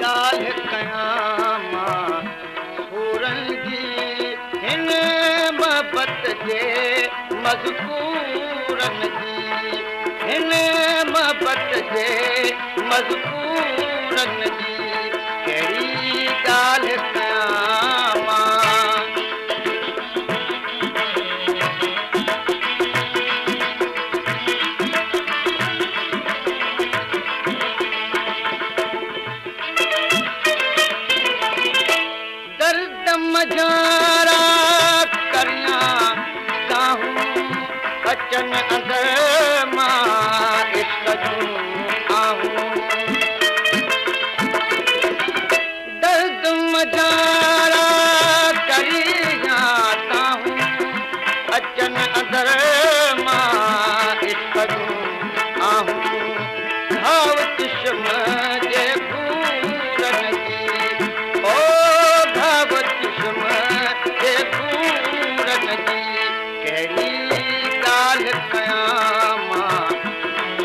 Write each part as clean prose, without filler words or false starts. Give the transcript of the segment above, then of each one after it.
ॻाल्हि कयां मां सूरनि जी हिन मोहबत जे मज़कूरनि जी हिन मोहबत जे मज़कूरनि जी कहिड़ी ॻाल्हि कयां मां दर्द मजारा करियां साहूं अचनि अंदरि मां इश्क जूं आहूं दर्द मजारा करियां साहूं अचनि अंदरि मां इश्क जूं आहूं घाव चश्म जे खूरनि जी ओ घाव चश्म जे खूरनि जी कहिड़ी ॻाल्हि कयां मां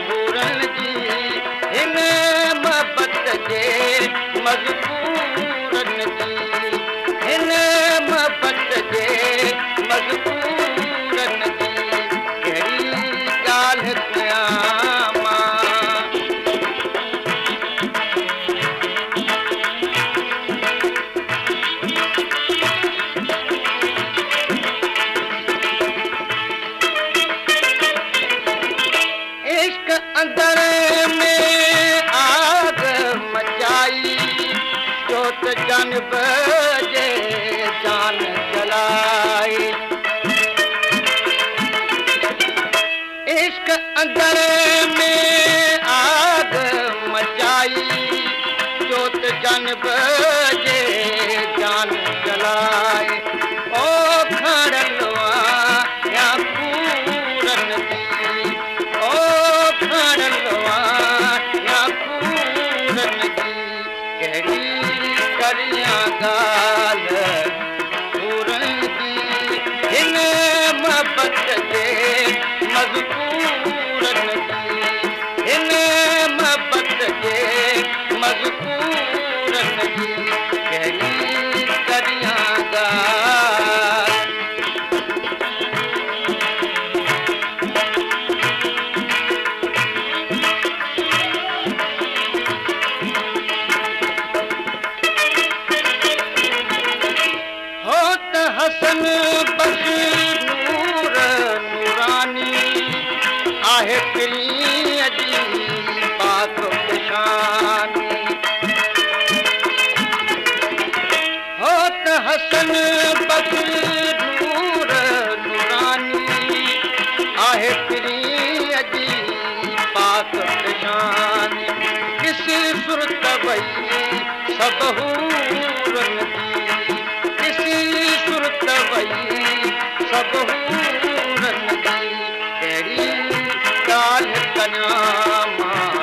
सूरनि जी हिन मोहबत जे मज़कूरनि जी हिन मोहबत जे मज़कूरनि जी कहिड़ी ॻाल्हि कयां मां इश्क अंदर में आग मचाई जोत जानब जे जान जलाई इश्क अंदर में आग मचाई जोत जानब जे जान जलाई ओ खड़लवा या पूरन जी ओ खड़लवा या पूरन जी कहिड़ी करियां ॻाल्हि सूरन जी हिन मोहबत जे मज़कूरनि जी हिन मोहबत जे मज़कूरनि जी कहिड़ी करियां ॻाल्हि हो त हसन बस नूर नूरानी आहे पिरीअ जी पाक निशानी हो त हसन बस नूर नूरानी आहे पिरीअ जी पाक निशानी किस सुरत वई सब हूरनि जी किसी सुरत वई सब हूरनि जी कहिड़ी ॻाल्हि कयां मां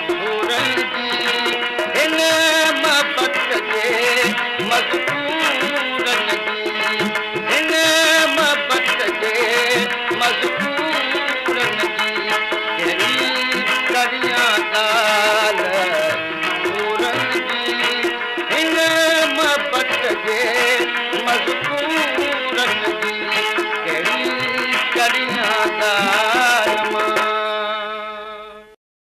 सूरनि जी हिन मोहबत जे मज़कूरनि जी हिन मोहबत जे मज़कूरनि जी कहिड़ी करियां ॻाल्हि सूरनि जी हिन मोहबत जे मज़कूरनि जी कहिड़ी करियां ॻाल्हि मां